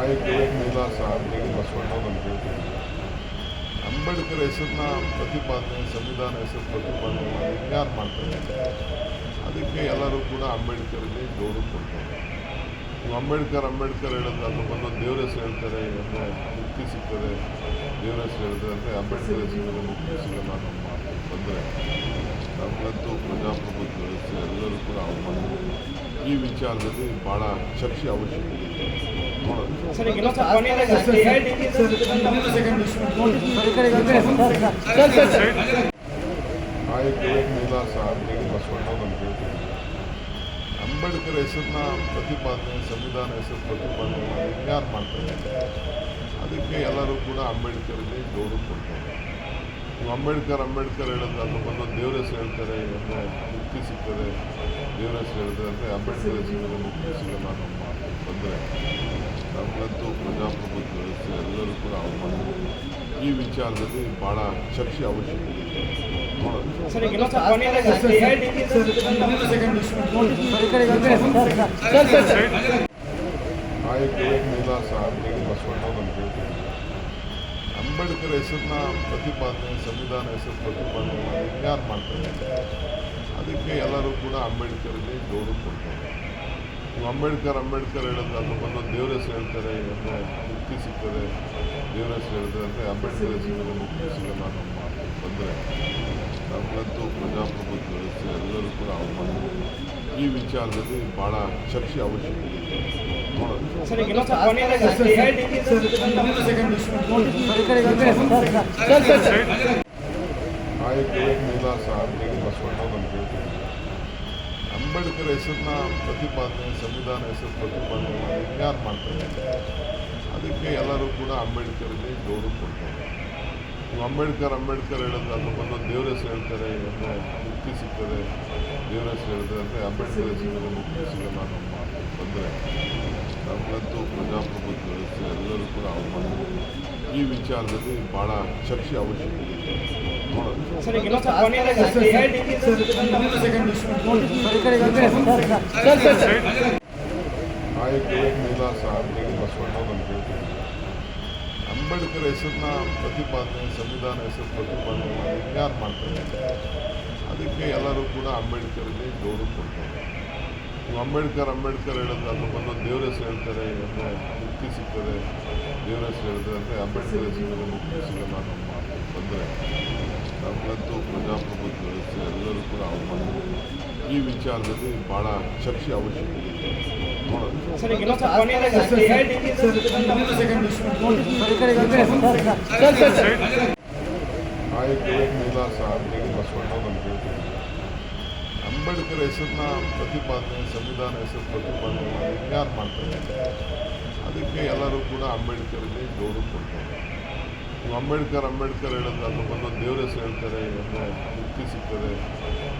ನಾಯಕರಿಲ್ಲ ಸಾಧನೆಗೆ ಬಸವಣ್ಣವ್ರು ಅಂತ ಹೇಳ್ತೀನಿ. ಅಂಬೇಡ್ಕರ್ ಹೆಸರನ್ನ ಪ್ರತಿಪಾದನೆ, ಸಂವಿಧಾನ ಹೆಸರು ಪ್ರತಿಪಾದನೆ ಮಾಡಿ ಇನ್ಯಾರು ಮಾಡ್ತಾರೆ? ಅದಕ್ಕೆ ಎಲ್ಲರೂ ಕೂಡ ಅಂಬೇಡ್ಕರ್ಗೆ ಗೌರವ ಕೊಡ್ತಾರೆ. ನೀವು ಅಂಬೇಡ್ಕರ್ ಹೇಳೋದು ಅದು ಒಂದೊಂದು ದೇವ್ರ ಹೆಸರು ಹೇಳ್ತಾರೆ, ಅಂದರೆ ಮುಕ್ತಿ ಸಿಗ್ತದೆ, ದೇವ್ರ ಹೆಸರು ಹೇಳ್ತಾರೆ ಅಂದರೆ ಅಂಬೇಡ್ಕರ್ ಹೆಸರು ಮುಕ್ತಿ ಸಿಗಲ್ಲ ನಮ್ಮ ಬಂದರೆ. ನಮಗಂತೂ ಪ್ರಜಾಪ್ರಭುತ್ವ ವ್ಯವಸ್ಥೆ ಎಲ್ಲರೂ ಕೂಡ ಅವಮಾನ. ಈ ವಿಚಾರದಲ್ಲಿ ಭಾಳ ಚರ್ಚೆ ಅವಶ್ಯಕತೆ ಇದೆ. ನಾಯಕರಿಲ್ಲ ಸಾಧನೆಗೆ ಬಸವಣ್ಣವ್ರು ಅಂತ ಹೇಳ್ತೀನಿ. ಅಂಬೇಡ್ಕರ್ ಹೆಸರನ್ನ ಪ್ರತಿಪಾದನೆ, ಸಂವಿಧಾನ ಹೆಸರು ಪ್ರತಿಪಾದನೆ ಮಾಡಿ ಇನ್ಯಾರು ಮಾಡ್ತಾರೆ? ಅದಕ್ಕೆ ಎಲ್ಲರೂ ಕೂಡ ಅಂಬೇಡ್ಕರ್ಗೆ ಗೌರವ ಕೊಡ್ತಾರೆ. ನೀವು ಅಂಬೇಡ್ಕರ್ ಹೇಳೋದು ಅದು ಒಂದೊಂದು ದೇವ್ರ ಹೆಸರು ಹೇಳ್ತಾರೆ, ಅಂದರೆ ಮುಕ್ತಿ ಸಿಗ್ತದೆ, ದೇವ್ರ ಹೆಸರು ಹೇಳ್ತಾರೆ ಅಂದರೆ ಅಂಬೇಡ್ಕರ್ ಹೆಸರು ಮುಕ್ತಿ ಸಿಗಲ್ಲ ನಮ್ಮ ಬಂದರೆ. ನಮಗಂತೂ ಪ್ರಜಾಪ್ರಭುತ್ವ ವ್ಯವಸ್ಥೆ ಎಲ್ಲರೂ ಕೂಡ ಅವಮಾನ. ಈ ವಿಚಾರದಲ್ಲಿ ಭಾಳ ಚರ್ಚೆ ಅವಶ್ಯಕತೆ ಇದೆ. ನಾಯಕರಿಲ್ಲ ಸಾಧನೆಗೆ ಬಸವಣ್ಣವ್ರು ಅಂತ ಹೇಳ್ತೀನಿ. ಅಂಬೇಡ್ಕರ್ ಹೆಸರನ್ನ ಪ್ರತಿಪಾದನೆ, ಸಂವಿಧಾನ ಹೆಸರು ಪ್ರತಿಪಾದನೆ ಮಾಡಿ ಇನ್ಯಾರು ಮಾಡ್ತಾರೆ? ಅದಕ್ಕೆ ಎಲ್ಲರೂ ಕೂಡ ಅಂಬೇಡ್ಕರ್ಗೆ ಗೌರವ ಕೊಡ್ತಾರೆ. ನೀವು ಅಂಬೇಡ್ಕರ್ ಹೇಳೋದು ಅದು ಒಂದೊಂದು ದೇವ್ರ ಹೆಸರು ಹೇಳ್ತಾರೆ, ಅಂದರೆ ಮುಕ್ತಿ ಸಿಗ್ತದೆ, ದೇವ್ರ ಹೆಸರು ಹೇಳ್ತಾರೆ ಅಂದರೆ ಅಂಬೇಡ್ಕರ್ ಹೆಸರು ಮುಕ್ತಿ ಸಿಗಲ್ಲ ನಮ್ಮ ಬಂದರೆ. ನಮಗಂತೂ ಪ್ರಜಾಪ್ರಭುತ್ವ ವ್ಯವಸ್ಥೆ ಎಲ್ಲರೂ ಕೂಡ ಅವಮಾನ. ಈ ವಿಚಾರದಲ್ಲಿ ಭಾಳ ಚರ್ಚೆ ಅವಶ್ಯಕತೆ ಇದೆ. ನಾಯಕರಿಲ್ಲ ಸಾಧನೆಗೆ ಬಸವಣ್ಣವ್ರು ಅಂತ ಹೇಳ್ತೀನಿ. ಅಂಬೇಡ್ಕರ್ ಹೆಸರನ್ನ ಪ್ರತಿಪಾದನೆ, ಸಂವಿಧಾನ ಹೆಸರು ಪ್ರತಿಪಾದನೆ ಮಾಡಿ ಇನ್ಯಾರು ಮಾಡ್ತಾರೆ? ಅದಕ್ಕೆ ಎಲ್ಲರೂ ಕೂಡ ಅಂಬೇಡ್ಕರ್ಗೆ ಗೌರವ ಕೊಡ್ತಾರೆ. ನೀವು ಅಂಬೇಡ್ಕರ್ ಹೇಳೋದು ಅದು ಒಂದೊಂದು ದೇವ್ರ ಹೆಸರು ಹೇಳ್ತಾರೆ, ಅಂದರೆ ಮುಕ್ತಿ ಸಿಗ್ತದೆ, ದೇವ್ರ ಹೆಸರು ಹೇಳ್ತಾರೆ ಅಂದರೆ ಅಂಬೇಡ್ಕರ್ ಹೆಸರು ಮುಕ್ತಿ ಸಿಗಲ್ಲ ನಮ್ಮ ಬಂದರೆ. ನಮಗಂತೂ ಪ್ರಜಾಪ್ರಭುತ್ವ ವ್ಯವಸ್ಥೆ ಎಲ್ಲರೂ ಕೂಡ ಅವಮಾನ. ಈ ವಿಚಾರದಲ್ಲಿ ಭಾಳ ಚರ್ಚೆ ಅವಶ್ಯಕತೆ ಇದೆ. ನಾಯಕರಿಲ್ಲ ಸಾಧನೆಗೆ ಬಸವಣ್ಣವ್ರು ಅಂತ ಹೇಳ್ತೀನಿ. ಅಂಬೇಡ್ಕರ್ ಹೆಸರನ್ನ ಪ್ರತಿಪಾದನೆ, ಸಂವಿಧಾನ ಹೆಸರು ಪ್ರತಿಪಾದನೆ ಮಾಡಿ ಇನ್ಯಾರು ಮಾಡ್ತಾರೆ? ಅದಕ್ಕೆ ಎಲ್ಲರೂ ಕೂಡ ಅಂಬೇಡ್ಕರ್ಗೆ ಗೌರವ ಕೊಡ್ತಾರೆ. ನೀವು ಅಂಬೇಡ್ಕರ್ ಹೇಳೋದು ಅದು ಒಂದೊಂದು ದೇವ್ರ ಹೆಸರು ಹೇಳ್ತಾರೆ, ಅಂದರೆ ಮುಕ್ತಿ ಸಿಗ್ತದೆ, ದೇವ್ರ ಹೆಸರು ಹೇಳ್ತಾರೆ ಅಂದರೆ ಅಂಬೇಡ್ಕರ್ ಹೆಸರು ಮುಕ್ತಿ ಸಿಗಲ್ಲ ನಮ್ಮ ಬಂದರೆ. ನಮಗಂತೂ ಪ್ರಜಾಪ್ರಭುತ್ವ ವ್ಯವಸ್ಥೆ ಎಲ್ಲರೂ ಕೂಡ ಅವಮಾನ. ಈ ವಿಚಾರದಲ್ಲಿ ಭಾಳ ಚರ್ಚೆ ಅವಶ್ಯಕತೆ ಇದೆ. ನಾಯಕರಿಲ್ಲ ಸಾಧನೆಗೆ ಬಸವಣ್ಣವ್ರು ಅಂತ ಹೇಳ್ತೀನಿ. ಅಂಬೇಡ್ಕರ್ ಹೆಸರನ್ನ ಪ್ರತಿಪಾದನೆ, ಸಂವಿಧಾನ ಹೆಸರು ಪ್ರತಿಪಾದನೆ ಮಾಡಿ ಇನ್ಯಾರು ಮಾಡ್ತಾರೆ? ಅದಕ್ಕೆ ಎಲ್ಲರೂ ಕೂಡ ಅಂಬೇಡ್ಕರ್ಗೆ ಗೌರವ ಕೊಡ್ತಾರೆ. ನೀವು ಅಂಬೇಡ್ಕರ್ ಹೇಳೋದು ಅದು ಒಂದೊಂದು ದೇವ್ರ ಹೆಸರು ಹೇಳ್ತಾರೆ, ಅಂದರೆ ಮುಕ್ತಿ ಸಿಗ್ತದೆ,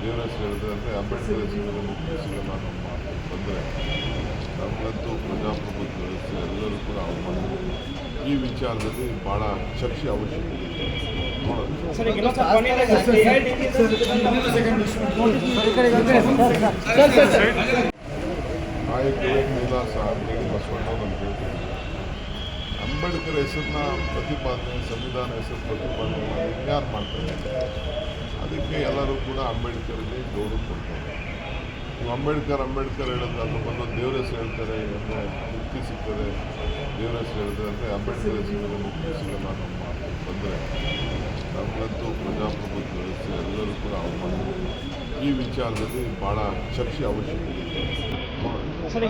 ದೇವ್ರ ಹೆಸರು ಹೇಳ್ತಾರೆ ಅಂದರೆ ಅಂಬೇಡ್ಕರ್ ಹೆಸರು ಮುಕ್ತಿ ಸಿಗಲ್ಲ ನಮ್ಮ ಬಂದರೆ. ನಮಗಂತೂ ಪ್ರಜಾಪ್ರಭುತ್ವ ವ್ಯವಸ್ಥೆ ಎಲ್ಲರೂ ಕೂಡ ಅವಮಾನ. ಈ ವಿಚಾರದಲ್ಲಿ ಭಾಳ ಚರ್ಚೆ ಅವಶ್ಯಕತೆ ಇದೆ. ನಾಯಕರಿಲ್ಲ ಸಾಧನೆಗೆ ಬಸವಣ್ಣವ್ರು ಅಂತ ಹೇಳ್ತೀನಿ. ಅಂಬೇಡ್ಕರ್ ಹೆಸರನ್ನ ಪ್ರತಿಪಾದನೆ, ಸಂವಿಧಾನ ಹೆಸರು ಪ್ರತಿಪಾದನೆ ಮಾಡಿ ಇನ್ಯಾರು ಮಾಡ್ತಾರೆ? ಅದಕ್ಕೆ ಎಲ್ಲರೂ ಕೂಡ ಅಂಬೇಡ್ಕರ್ಗೆ ಗೌರವ ಕೊಡ್ತಾರೆ. ನೀವು ಅಂಬೇಡ್ಕರ್ ಹೇಳೋದು ಅದು ಒಂದೊಂದು ದೇವ್ರ ಹೆಸರು ಹೇಳ್ತಾರೆ, ಅಂದರೆ ಮುಕ್ತಿ ಸಿಗ್ತದೆ, ದೇವ್ರ ಹೆಸರು ಹೇಳ್ತಾರೆ ಅಂದರೆ ಅಂಬೇಡ್ಕರ್ ಹೆಸರು ಮುಕ್ತಿ ಸಿಗಲ್ಲ ನಮ್ಮ ಬಂದರೆ. ನಮಗಂತೂ ಪ್ರಜಾಪ್ರಭುತ್ವ ವ್ಯವಸ್ಥೆ ಎಲ್ಲರೂ ಕೂಡ ಅವಮಾನ. ಈ ವಿಚಾರದಲ್ಲಿ ಭಾಳ ಚರ್ಚೆ ಅವಶ್ಯಕತೆ ಇದೆ. ಸರ್